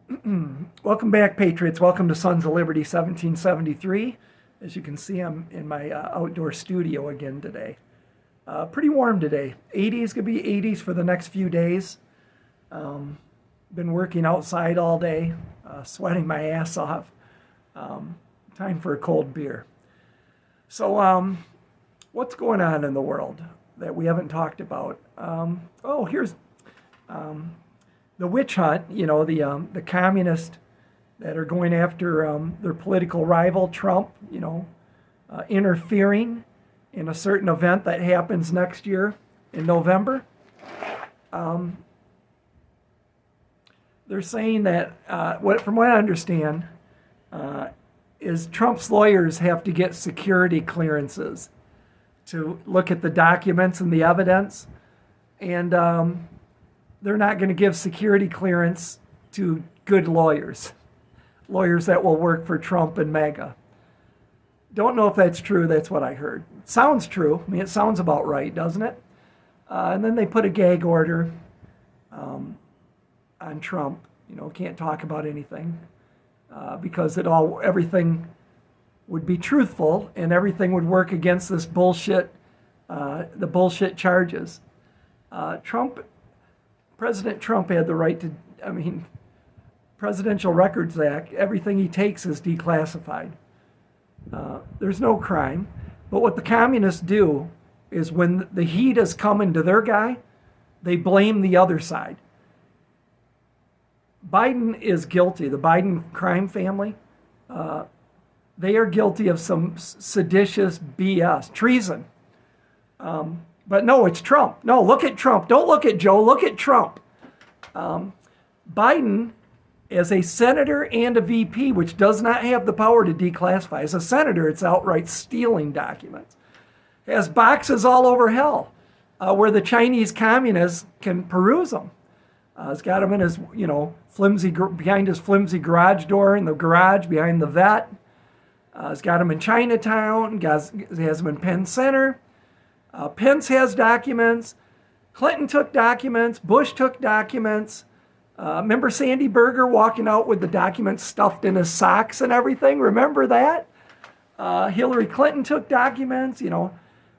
Welcome back, Patriots. Welcome to Sons of Liberty 1773. As you can see, I'm in my outdoor studio again today. Pretty warm today. 80s, going to be 80s for the next few days. Been working outside all day, sweating my ass off. Time for a cold beer. So, what's going on in the world that we haven't talked about? Here's the witch hunt. The communists that are going after their political rival, Trump, interfering in a certain event that happens next year in November. They're saying that, from what I understand, is Trump's lawyers have to get security clearances to look at the documents and the evidence, and they're not going to give security clearance to good lawyers that will work for Trump and MAGA. Don't know if that's true. That's what I heard. Sounds true. I mean, it sounds about right, doesn't it? And then they put a gag order on Trump. Can't talk about anything because everything would be truthful and everything would work against this bullshit, the bullshit charges. President Trump had the right to, Presidential Records Act, everything he takes is declassified. There's no crime. But what the communists do is when the heat is coming to their guy, they blame the other side. Biden is guilty. The Biden crime family, they are guilty of some seditious BS, treason. But no, it's Trump. No, look at Trump. Don't look at Joe. Look at Trump. Biden, as a senator and a VP, which does not have the power to declassify. As a senator, it's outright stealing documents. Has boxes all over hell where the Chinese communists can peruse them. He's got them in his, behind his flimsy garage door, in the garage behind the vet. He's got them in Chinatown. He has them in Penn Center. Pence has documents. Clinton took documents. Bush took documents. Remember Sandy Berger walking out with the documents stuffed in his socks and everything? Remember that? Hillary Clinton took documents,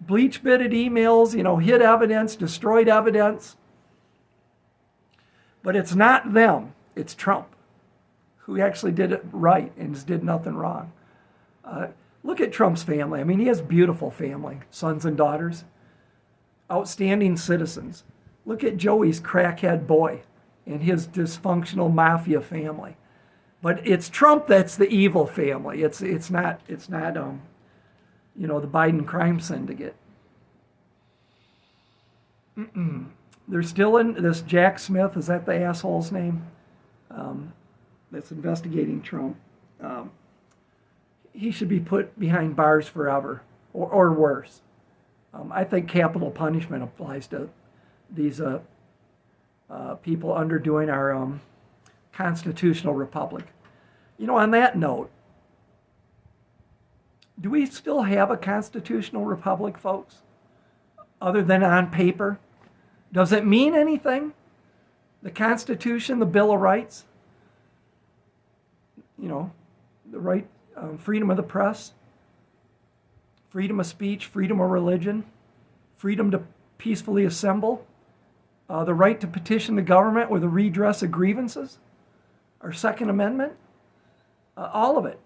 bleach-bitted emails, hid evidence, destroyed evidence. But it's not them. It's Trump, who actually did it right and just did nothing wrong. Look at Trump's family. He has a beautiful family, sons and daughters, outstanding citizens. Look at Joey's crackhead boy and his dysfunctional mafia family. But it's Trump that's the evil family. It's not the Biden crime syndicate. They're still in this Jack Smith. Is that the asshole's name? That's investigating Trump. He should be put behind bars forever, or worse. I think capital punishment applies to these people underdoing our constitutional republic. On that note, do we still have a constitutional republic, folks, other than on paper? Does it mean anything? The Constitution, the Bill of Rights, the right, freedom of the press, freedom of speech, freedom of religion, freedom to peacefully assemble, the right to petition the government with a redress of grievances, our Second Amendment, all of it.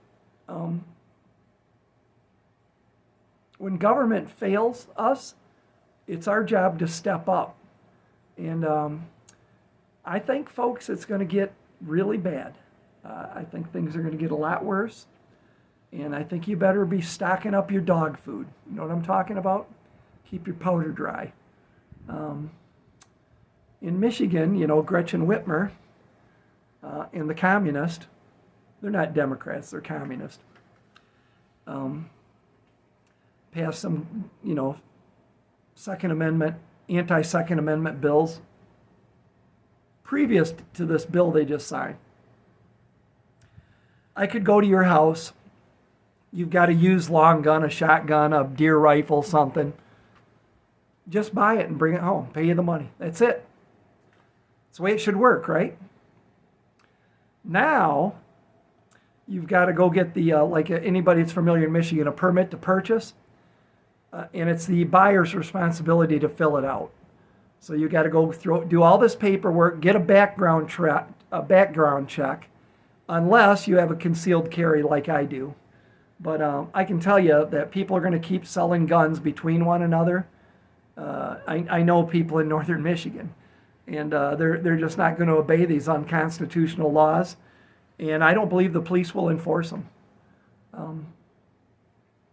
When government fails us, it's our job to step up. And I think, folks, it's going to get really bad. I think things are going to get a lot worse. And I think you better be stocking up your dog food. You know what I'm talking about? Keep your powder dry. In Michigan, Gretchen Whitmer and the communist, they're not Democrats, they're communist, passed some, Second Amendment, anti-Second Amendment bills previous to this bill they just signed. I could go to your house. You've got a used long gun, a shotgun, a deer rifle, something. Just buy it and bring it home. Pay you the money. That's it. That's the way it should work, right? Now, you've got to go get the, like anybody that's familiar in Michigan, a permit to purchase, and it's the buyer's responsibility to fill it out. So you got to go do all this paperwork, get a background check, unless you have a concealed carry like I do. But I can tell you that people are going to keep selling guns between one another. I know people in northern Michigan, and they're just not going to obey these unconstitutional laws, and I don't believe the police will enforce them.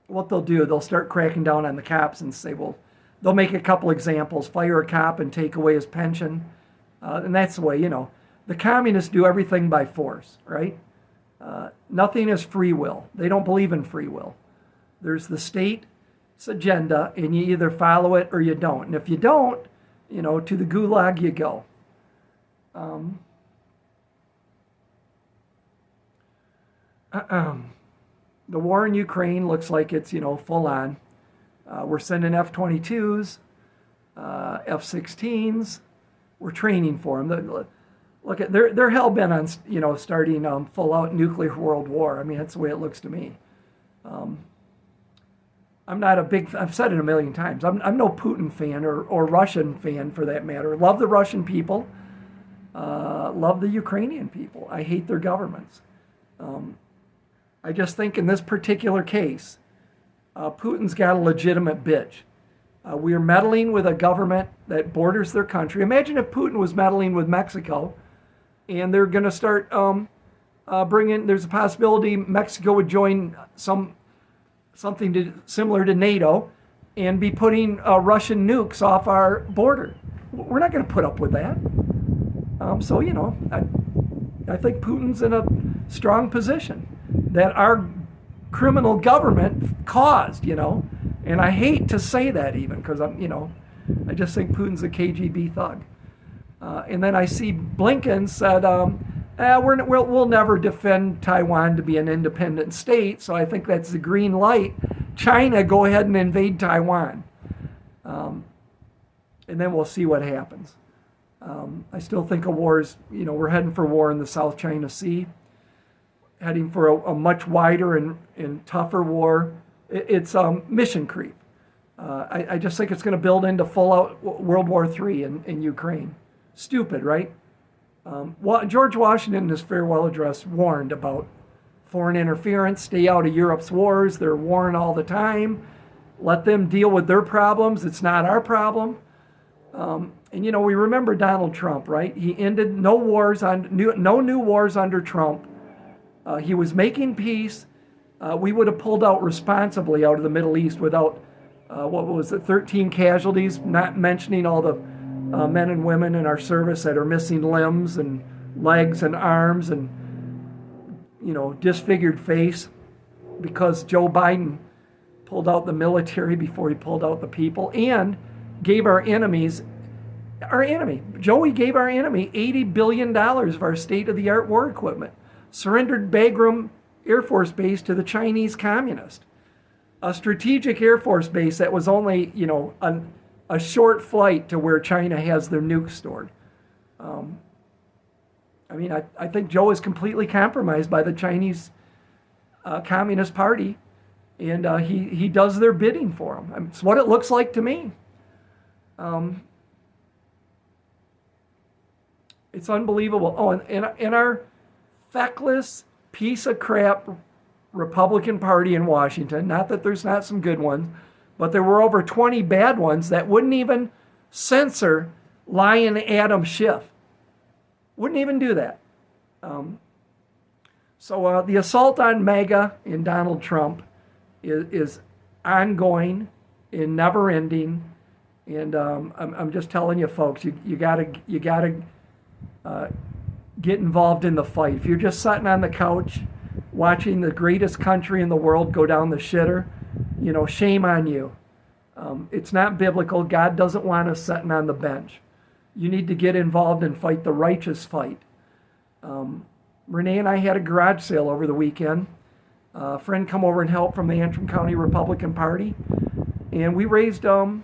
What they'll do, they'll start cracking down on the cops and say, well, they'll make a couple examples, fire a cop and take away his pension, and that's the way, the communists do everything by force, right? Nothing is free will. They don't believe in free will. There's the state's agenda, and you either follow it or you don't. And if you don't, to the gulag you go. The war in Ukraine looks like it's, full on. We're sending F-22s, F-16s. We're training for them. Look at they're hell bent on starting full out nuclear world war. I mean, that's the way it looks to me. I'm not a big. I've said it a million times. I'm no Putin fan or Russian fan for that matter. Love the Russian people. Love the Ukrainian people. I hate their governments. I just think in this particular case, Putin's got a legitimate bitch. We are meddling with a government that borders their country. Imagine if Putin was meddling with Mexico, and they're going to start bringing. There's a possibility Mexico would join something similar to NATO, and be putting Russian nukes off our border. We're not going to put up with that. So I think Putin's in a strong position that our criminal government caused, and I hate to say that even because I just think Putin's a KGB thug. And then I see Blinken said, we'll never defend Taiwan to be an independent state, so I think that's the green light. China, go ahead and invade Taiwan. And then we'll see what happens. I still think a war is, we're heading for war in the South China Sea, heading for a much wider and tougher war. It's mission creep. I just think it's going to build into full-out World War III in Ukraine. Stupid, right? George Washington in his farewell address warned about foreign interference, stay out of Europe's wars. They're warring all the time. Let them deal with their problems. It's not our problem. And we remember Donald Trump, right? He ended no new wars under Trump. He was making peace. We would have pulled out responsibly out of the Middle East without, 13 casualties, not mentioning all the men and women in our service that are missing limbs and legs and arms and, disfigured face because Joe Biden pulled out the military before he pulled out the people and gave Joey gave our enemy $80 billion of our state-of-the-art war equipment, surrendered Bagram Air Force Base to the Chinese communist, a strategic Air Force base that was only, a short flight to where China has their nukes stored. I think Joe is completely compromised by the Chinese Communist Party, and he does their bidding for them. It's what it looks like to me. It's unbelievable. Oh, and our feckless piece of crap Republican Party in Washington, not that there's not some good ones, but there were over 20 bad ones that wouldn't even censor lying Adam Schiff. Wouldn't even do that. So the assault on MAGA and Donald Trump is ongoing and never ending. And I'm just telling you, folks, you gotta get involved in the fight. If you're just sitting on the couch watching the greatest country in the world go down the shitter, shame on you. It's not biblical. God doesn't want us sitting on the bench. You need to get involved and fight the righteous fight. Renee and I had a garage sale over the weekend. A friend come over and help from the Antrim County Republican Party, and we raised a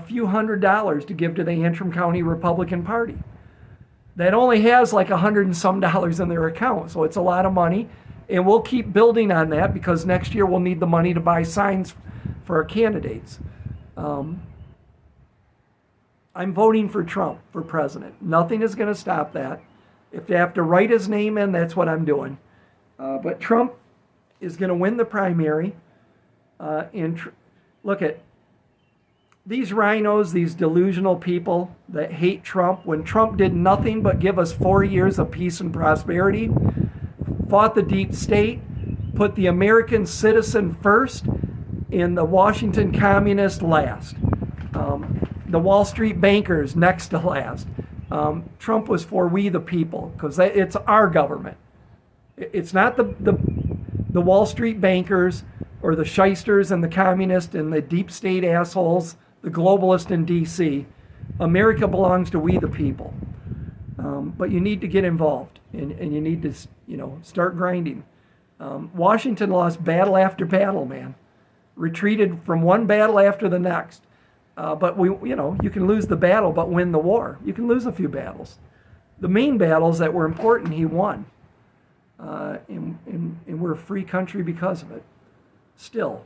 few $100s to give to the Antrim County Republican Party. that only has like $100 and some in their account. So it's a lot of money. And we'll keep building on that because next year we'll need the money to buy signs for our candidates. I'm voting for Trump for president. Nothing is going to stop that. If they have to write his name in, that's what I'm doing. But Trump is going to win the primary. Look at these rhinos, these delusional people that hate Trump, when Trump did nothing but give us 4 years of peace and prosperity, fought the deep state, put the American citizen first, and the Washington communist last. The Wall Street bankers next to last. Trump was for we the people, because it's our government. It's not the Wall Street bankers or the shysters and the communists and the deep state assholes, the globalists in D.C. America belongs to we the people. But you need to get involved, and you need to, start grinding. Washington lost battle after battle, man. Retreated from one battle after the next. But you can lose the battle but win the war. You can lose a few battles. The main battles that were important, he won. And we're a free country because of it. Still.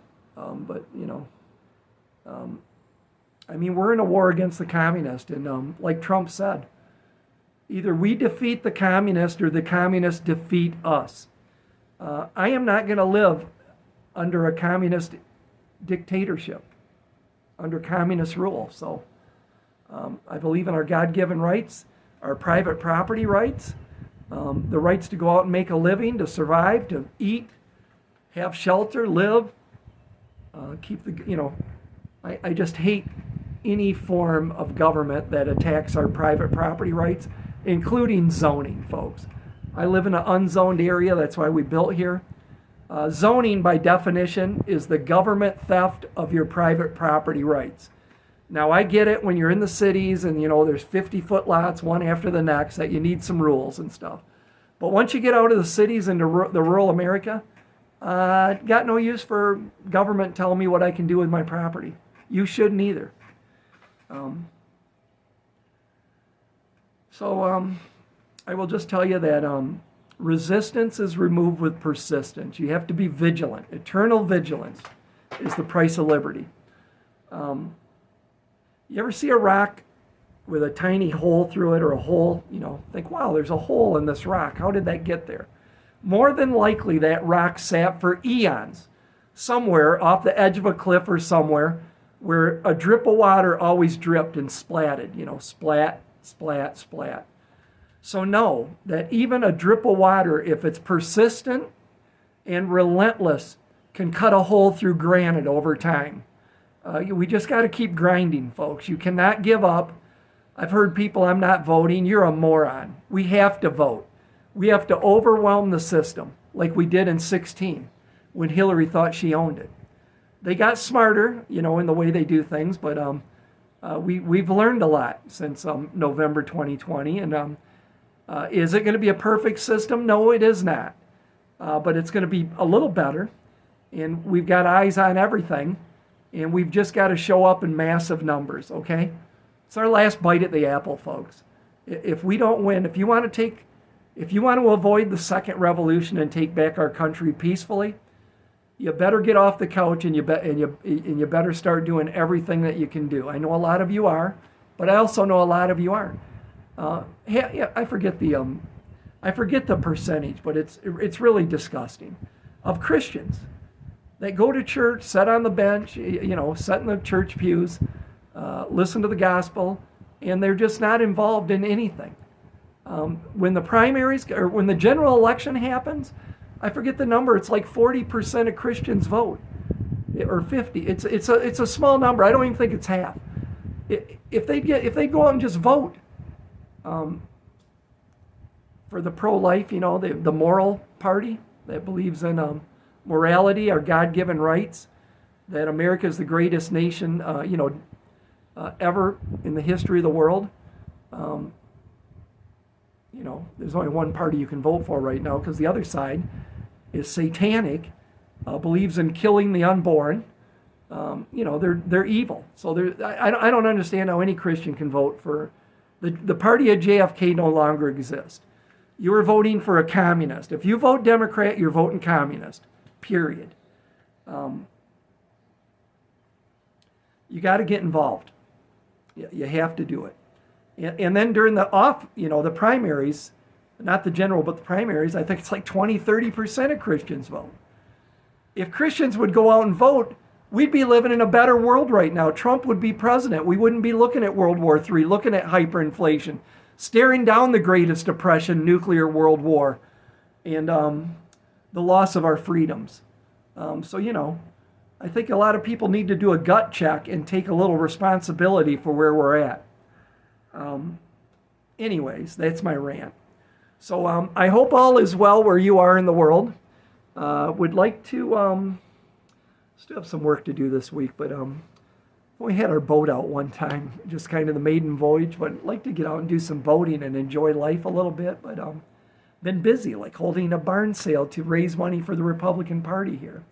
We're in a war against the communists. And like Trump said, either we defeat the communists or the communists defeat us. I am not going to live under a communist dictatorship, under communist rule. So I believe in our God-given rights, our private property rights, the rights to go out and make a living, to survive, to eat, have shelter, live, keep the, I just hate any form of government that attacks our private property rights, including zoning, folks. I live in an unzoned area. That's why we built here. Zoning, by definition, is the government theft of your private property rights. Now, I get it when you're in the cities and, there's 50-foot lots, one after the next, that you need some rules and stuff. But once you get out of the cities into the rural America, got no use for government telling me what I can do with my property. You shouldn't either. I will just tell you that resistance is removed with persistence. You have to be vigilant. Eternal vigilance is the price of liberty. You ever see a rock with a tiny hole through it, or a hole, think, wow, there's a hole in this rock. How did that get there? More than likely, that rock sat for eons somewhere off the edge of a cliff or somewhere where a drip of water always dripped and splatted, splat, splat, splat. So know that even a drip of water, if it's persistent and relentless, can cut a hole through granite over time. We just got to keep grinding, folks. You cannot give up. I've heard people, I'm not voting. You're a moron. We have to vote. We have to overwhelm the system like we did in 2016 when Hillary thought she owned it. They got smarter, in the way they do things, but we've learned a lot since November 2020. And is it going to be a perfect system? No, it is not. But it's going to be a little better. And we've got eyes on everything. And we've just got to show up in massive numbers, okay? It's our last bite at the apple, folks. If we don't win, if you want to avoid the second revolution and take back our country peacefully, you better get off the couch and you better start doing everything that you can do. I know a lot of you are, but I also know a lot of you aren't. I forget the percentage, but it's really disgusting, of Christians that go to church, sit on the bench, sit in the church pews, listen to the gospel, and they're just not involved in anything. When the primaries, or when the general election happens, I forget the number, it's like 40% of Christians vote, or 50. It's a small number. I don't even think it's half. If they go out and just vote for the pro-life, the moral party that believes in morality, our God-given rights, that America is the greatest nation, ever in the history of the world. There's only one party you can vote for right now because the other side is satanic, believes in killing the unborn. They're evil. So I don't understand how any Christian can vote for The party of JFK no longer exists. You are voting for a communist. If you vote Democrat, you're voting communist, period. You got to get involved. You have to do it. And then during the primaries, not the general, but the primaries, I think it's like 20-30% of Christians vote. If Christians would go out and vote, we'd be living in a better world right now. Trump would be president. We wouldn't be looking at World War III, looking at hyperinflation, staring down the greatest depression, nuclear world war, and the loss of our freedoms. I think a lot of people need to do a gut check and take a little responsibility for where we're at. Anyways, that's my rant. So I hope all is well where you are in the world. Would like to still have some work to do this week, but we had our boat out one time, just kind of the maiden voyage, but I'd like to get out and do some boating and enjoy life a little bit, but been busy, like holding a barn sale to raise money for the Republican Party here.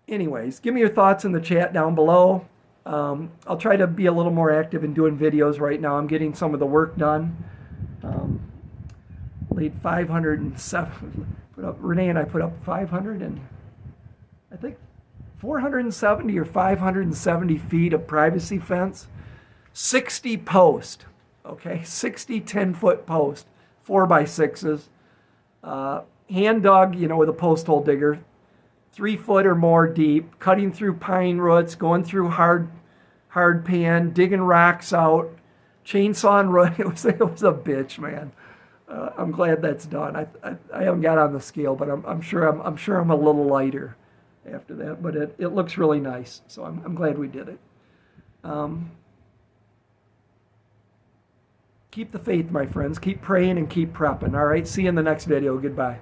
Anyways, give me your thoughts in the chat down below. I'll try to be a little more active in doing videos right now. I'm getting some of the work done. Laid 507. Renee and I put up 500 and I think 470 or 570 feet of privacy fence, 60 post, okay, 60 10-foot post, 4x6s, hand dug, with a post hole digger, 3 foot or more deep, cutting through pine roots, going through hard pan, digging rocks out, chainsaw and run. It was a bitch, man. I'm glad that's done. I haven't got on the scale, but I'm sure I'm a little lighter after that. But it looks really nice, so I'm glad we did it. Keep the faith, my friends. Keep praying and keep prepping. All right. See you in the next video. Goodbye.